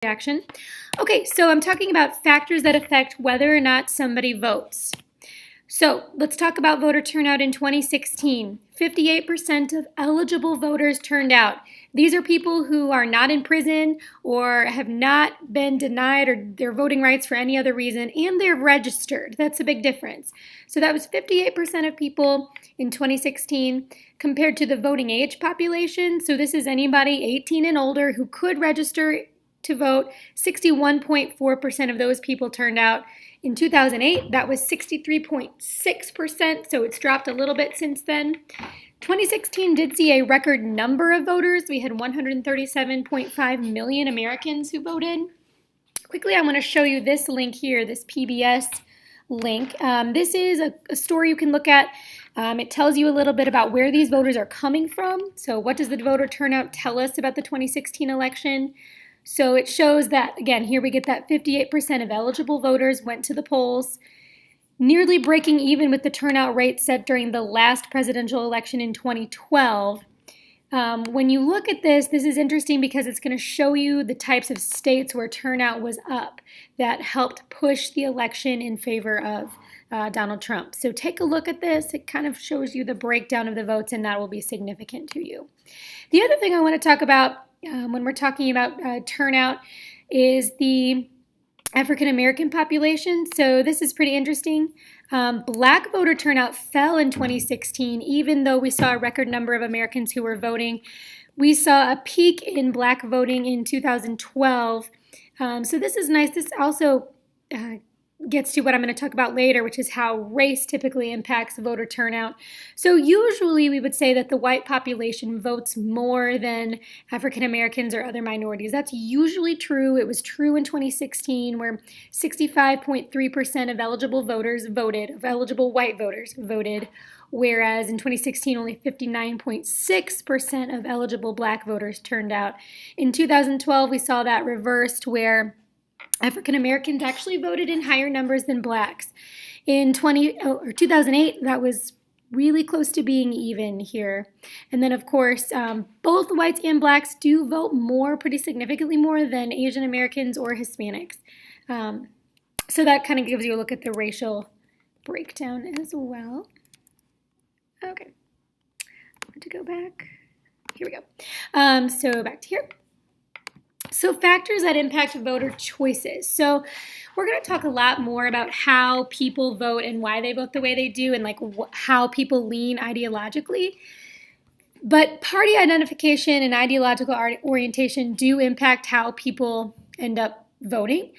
reaction. Okay, so I'm talking about factors that affect whether or not somebody votes. So let's talk about voter turnout in 2016. 58% of eligible voters turned out. These are people who are not in prison or have not been denied or their voting rights for any other reason, and they're registered. That's a big difference. So that was 58% of people in 2016 compared to the voting age population. So this is anybody 18 and older who could register to vote. 61.4% of those people turned out. In 2008, that was 63.6%, so it's dropped a little bit since then. 2016 did see a record number of voters. We had 137.5 million Americans who voted. Quickly, I want to show you this link here, this PBS link. This is a story you can look at. It tells you a little bit about where these voters are coming from. So what does the voter turnout tell us about the 2016 election? So it shows that, again, here we get that 58% of eligible voters went to the polls, nearly breaking even with the turnout rate set during the last presidential election in 2012. When you look at this is interesting because it's going to show you the types of states where turnout was up that helped push the election in favor of Donald Trump. So take a look at this. It kind of shows you the breakdown of the votes, and that will be significant to you. The other thing I want to talk about when we're talking about turnout is the African American population. So this is pretty interesting. Black voter turnout fell in 2016, even though we saw a record number of Americans who were voting. We saw a peak in black voting in 2012. So this is nice. This also gets to what I'm going to talk about later, which is how race typically impacts voter turnout. So usually we would say that the white population votes more than African Americans or other minorities. That's usually true. It was true in 2016, where 65.3% of eligible voters voted, of eligible white voters voted, whereas in 2016 only 59.6% of eligible black voters turned out. In 2012 we saw that reversed, where African Americans actually voted in higher numbers than blacks. In 2008, that was really close to being even here. And then, of course, both whites and blacks do vote more, pretty significantly more than Asian Americans or Hispanics. So that kind of gives you a look at the racial breakdown as well. Okay, I want to go back. Here we go. So back to here. So factors that impact voter choices. So we're going to talk a lot more about how people vote and why they vote the way they do, and like how people lean ideologically. But party identification and ideological orientation do impact how people end up voting.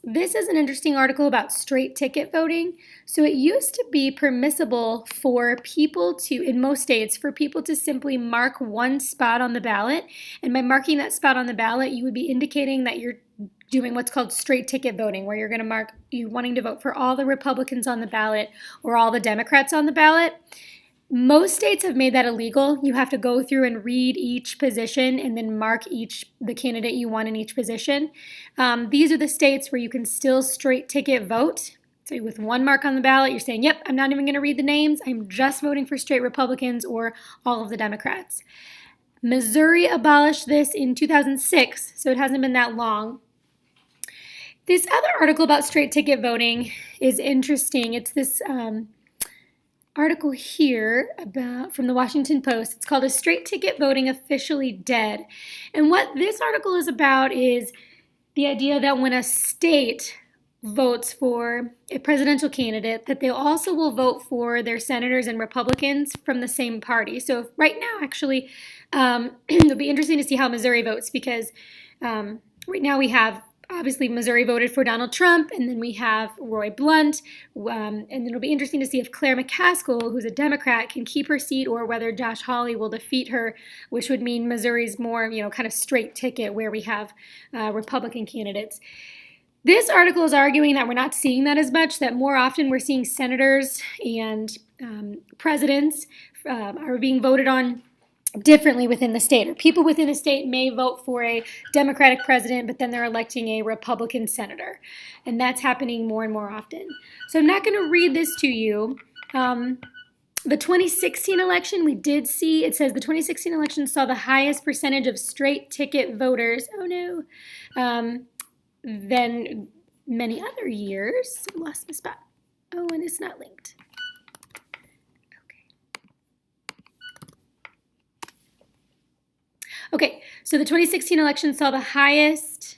This is an interesting article about straight ticket voting. So it used to be permissible for people to, in most states, for people to simply mark one spot on the ballot. And by marking that spot on the ballot, you would be indicating that you're doing what's called straight ticket voting, where you're going to mark you wanting to vote for all the Republicans on the ballot or all the Democrats on the ballot. Most states have made that illegal. You have to go through and read each position and then mark the candidate you want in each position. These are the states where you can still straight ticket vote. So with one mark on the ballot, you're saying, yep, I'm not even going to read the names. I'm just voting for straight Republicans or all of the Democrats. Missouri abolished this in 2006, so it hasn't been that long. This other article about straight ticket voting is interesting. It's this article here from the Washington Post. It's called "Is Straight Ticket Voting Officially Dead?" And what this article is about is the idea that when a state votes for a presidential candidate, that they also will vote for their senators and Republicans from the same party. So right now, actually, it'll be interesting to see how Missouri votes, because right now we have, obviously, Missouri voted for Donald Trump, and then we have Roy Blunt, and then it'll be interesting to see if Claire McCaskill, who's a Democrat, can keep her seat, or whether Josh Hawley will defeat her, which would mean Missouri's more, kind of straight ticket, where we have Republican candidates. This article is arguing that we're not seeing that as much, that more often we're seeing senators and presidents are being voted on differently within the state, or people within the state may vote for a Democratic president, but then they're electing a Republican senator, and that's happening more and more often. So I'm not going to read this to you. The 2016 election, we did see, it says the 2016 election saw the highest percentage of straight ticket voters, than many other years. I lost my spot. Oh, and it's not linked. Okay, so the 2016 election saw the highest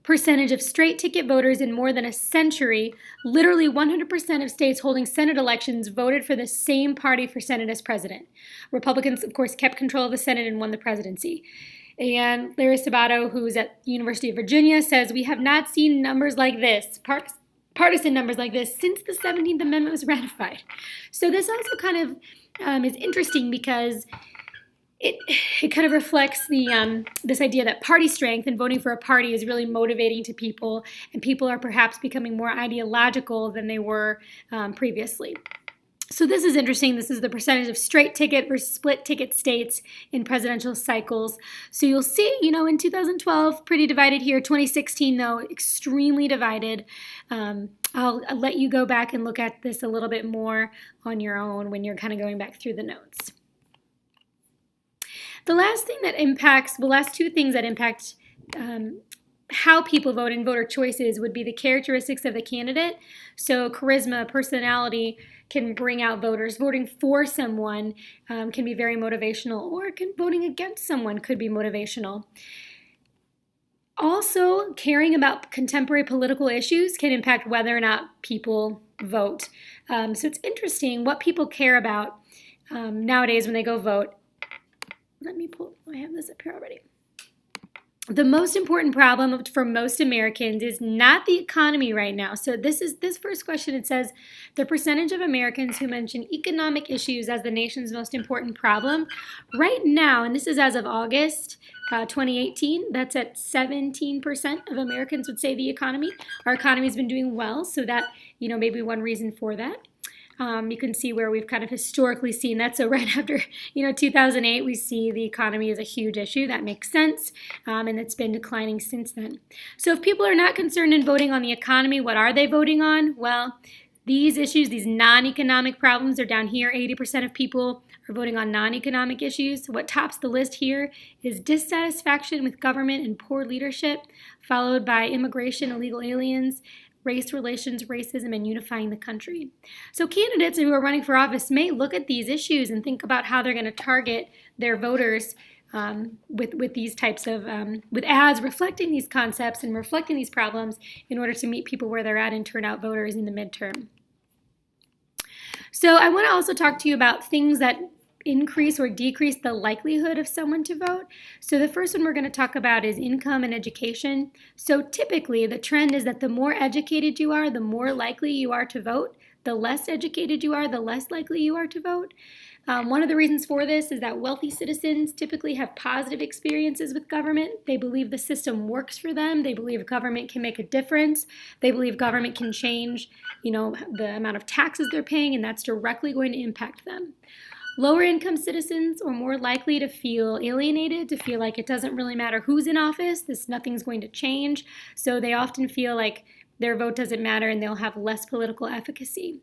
percentage of straight ticket voters in more than a century. Literally 100% of states holding Senate elections voted for the same party for Senate as president. Republicans, of course, kept control of the Senate and won the presidency. And Larry Sabato, who's at the University of Virginia, says, "We have not seen numbers like this, partisan numbers like this, since the 17th Amendment was ratified." So this also kind of is interesting because it kind of reflects the this idea that party strength and voting for a party is really motivating to people, and people are perhaps becoming more ideological than they were previously. So this is interesting. This is the percentage of straight ticket versus split ticket states in presidential cycles. So you'll see, in 2012, pretty divided here. 2016, though, extremely divided. I'll let you go back and look at this a little bit more on your own when you're kind of going back through the notes. The last two things that impact how people vote and voter choices would be the characteristics of the candidate. So charisma, personality can bring out voters. Voting for someone can be very motivational, or voting against someone could be motivational. Also, caring about contemporary political issues can impact whether or not people vote. So it's interesting what people care about nowadays when they go vote. I have this up here already. The most important problem for most Americans is not the economy right now. So this first question, it says, the percentage of Americans who mention economic issues as the nation's most important problem. Right now, and this is as of August 2018, that's at 17% of Americans would say the economy. Our economy's been doing well, so that, maybe one reason for that. You can see where we've kind of historically seen that. So right after, 2008, we see the economy is a huge issue. That makes sense, and it's been declining since then. So if people are not concerned in voting on the economy, what are they voting on? Well, these issues, these non-economic problems are down here. 80% of people are voting on non-economic issues. What tops the list here is dissatisfaction with government and poor leadership, followed by immigration, illegal aliens, race relations, racism, and unifying the country. So candidates who are running for office may look at these issues and think about how they're going to target their voters with these types of, with ads reflecting these concepts and reflecting these problems in order to meet people where they're at and turn out voters in the midterm. So I want to also talk to you about things that increase or decrease the likelihood of someone to vote. So the first one we're going to talk about is income and education. So typically the trend is that the more educated you are, the more likely you are to vote. The less educated you are, the less likely you are to vote. One of the reasons for this is that wealthy citizens typically have positive experiences with government. They believe the system works for them. They believe government can make a difference. They believe government can change, the amount of taxes they're paying, and that's directly going to impact them. Lower income citizens are more likely to feel alienated, to feel like it doesn't really matter who's in office, nothing's going to change. So they often feel like their vote doesn't matter and they'll have less political efficacy.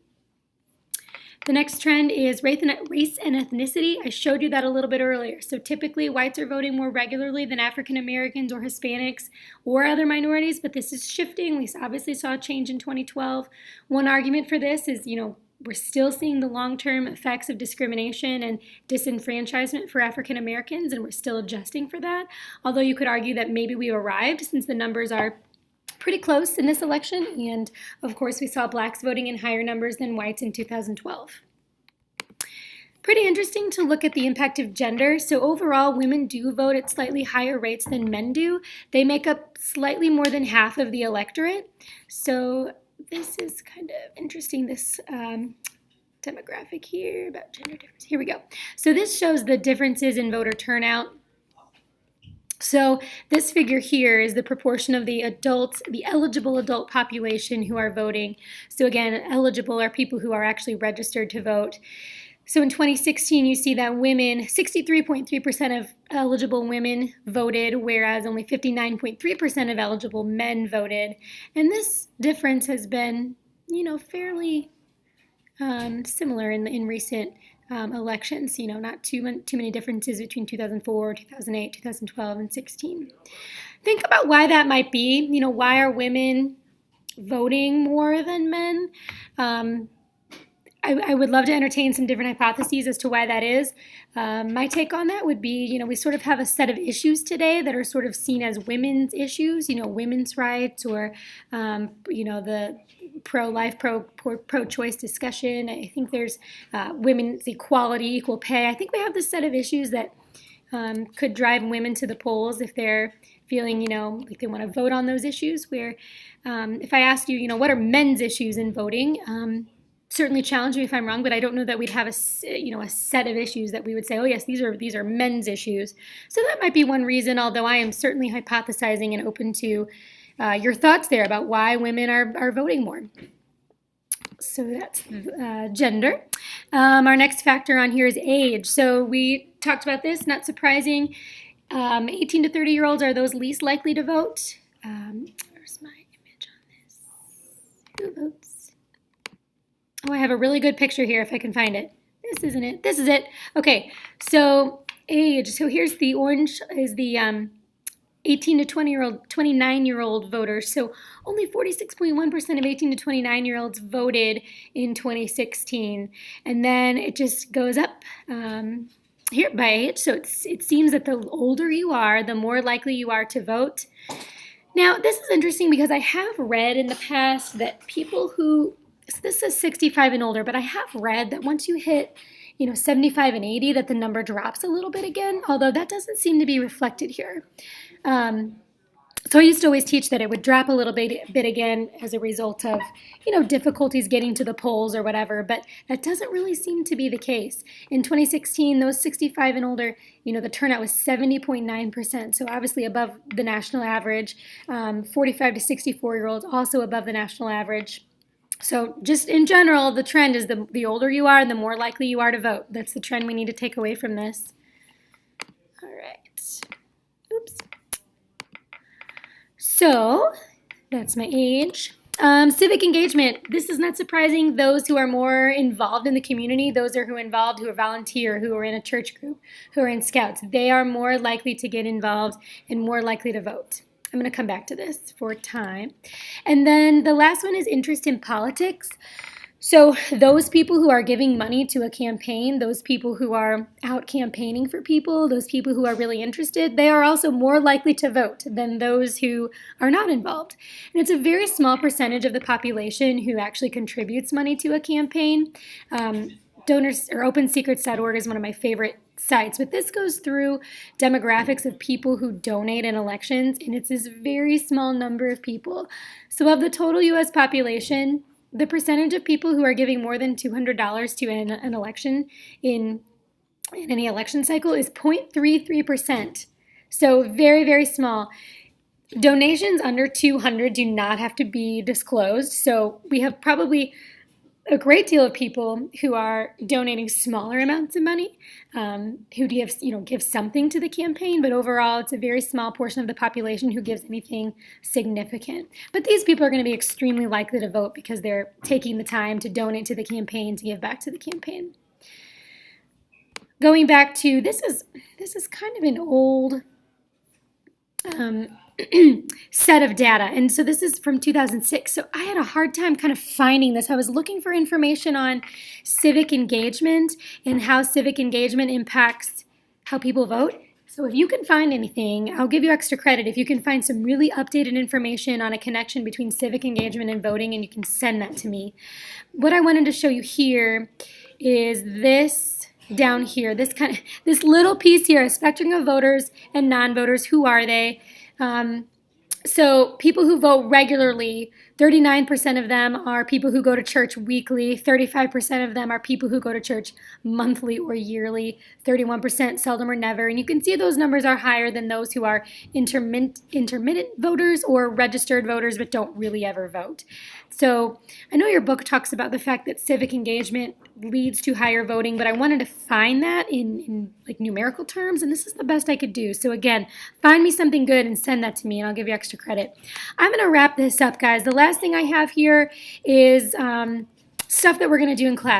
The next trend is race and ethnicity. I showed you that a little bit earlier. So typically whites are voting more regularly than African Americans or Hispanics or other minorities, but this is shifting. We obviously saw a change in 2012. One argument for this is, we're still seeing the long-term effects of discrimination and disenfranchisement for African Americans, and we're still adjusting for that. Although you could argue that maybe we arrived, since the numbers are pretty close in this election, and of course we saw blacks voting in higher numbers than whites in 2012. Pretty interesting to look at the impact of gender. So overall, women do vote at slightly higher rates than men do. They make up slightly more than half of the electorate. So this is kind of interesting, this demographic here about gender difference. Here we go. So this shows the differences in voter turnout. So this figure here is the proportion of the adults, the eligible adult population who are voting. So again, eligible are people who are actually registered to vote. So in 2016, you see that women, 63.3% of eligible women voted, whereas only 59.3% of eligible men voted. And this difference has been, fairly similar in recent elections. Not too many differences between 2004, 2008, 2012, and 16. Think about why that might be. Why are women voting more than men? I would love to entertain some different hypotheses as to why that is. My take on that would be, we sort of have a set of issues today that are sort of seen as women's issues, women's rights or, the pro-life, pro-choice discussion. I think there's women's equality, equal pay. I think we have this set of issues that could drive women to the polls if they're feeling, like they want to vote on those issues. Where if I ask you, what are men's issues in voting? Certainly challenge me if I'm wrong, but I don't know that we'd have a set of issues that we would say, oh yes, these are men's issues. So that might be one reason, although I am certainly hypothesizing and open to your thoughts there about why women are voting more. So that's gender. Our next factor on here is age. So we talked about this, not surprising. 18 to 30-year-olds are those least likely to vote. Where's my image on this? Who votes? Oh, I have a really good picture here if I can find it. This isn't it. This is it. Okay, so age. So here's the orange is the 18 to 29-year-old voters. So only 46.1% of 18 to 29-year-olds voted in 2016. And then it just goes up here by age. So it seems that the older you are, the more likely you are to vote. Now, this is interesting because I have read in the past that people who so this is 65 and older, but I have read that once you hit, 75 and 80, that the number drops a little bit again, although that doesn't seem to be reflected here. So I used to always teach that it would drop a little bit again as a result of, difficulties getting to the polls or whatever, but that doesn't really seem to be the case. In 2016, those 65 and older, the turnout was 70.9%, so obviously above the national average. 45 to 64-year-olds also above the national average. So just in general, the trend is the older you are, the more likely you are to vote. That's the trend we need to take away from this. All right. Oops. So that's my age. Civic engagement. This is not surprising. Those who are more involved in the community, those who are involved, who are volunteer, who are in a church group, who are in scouts, they are more likely to get involved and more likely to vote. I'm going to come back to this for time. And then the last one is interest in politics. So those people who are giving money to a campaign, those people who are out campaigning for people, those people who are really interested, they are also more likely to vote than those who are not involved. And it's a very small percentage of the population who actually contributes money to a campaign. Donors or OpenSecrets.org is one of my favorite sites, but this goes through demographics of people who donate in elections, and it's this very small number of people. So of the total U.S. population, the percentage of people who are giving more than $200 to an election in any election cycle is 0.33%. So very, very small. Donations under $200 do not have to be disclosed. So we have probably a great deal of people who are donating smaller amounts of money, who give something to the campaign, but overall it's a very small portion of the population who gives anything significant. But these people are going to be extremely likely to vote because they're taking the time to donate to the campaign, to give back to the campaign. Going back to, this is kind of an old set of data. And so this is from 2006. So I had a hard time kind of finding this. I was looking for information on civic engagement and how civic engagement impacts how people vote. So if you can find anything, I'll give you extra credit. If you can find some really updated information on a connection between civic engagement and voting, and you can send that to me. What I wanted to show you here is this down here, this little piece here, a spectrum of voters and non-voters. Who are they? So people who vote regularly, 39% of them are people who go to church weekly, 35% of them are people who go to church monthly or yearly, 31% seldom or never. And you can see those numbers are higher than those who are intermittent voters or registered voters but don't really ever vote. So I know your book talks about the fact that civic engagement leads to higher voting, but I wanted to find that in like numerical terms, and this is the best I could do. So again, find me something good and send that to me, and I'll give you extra credit. I'm going to wrap this up, guys. The last thing I have here is stuff that we're going to do in class.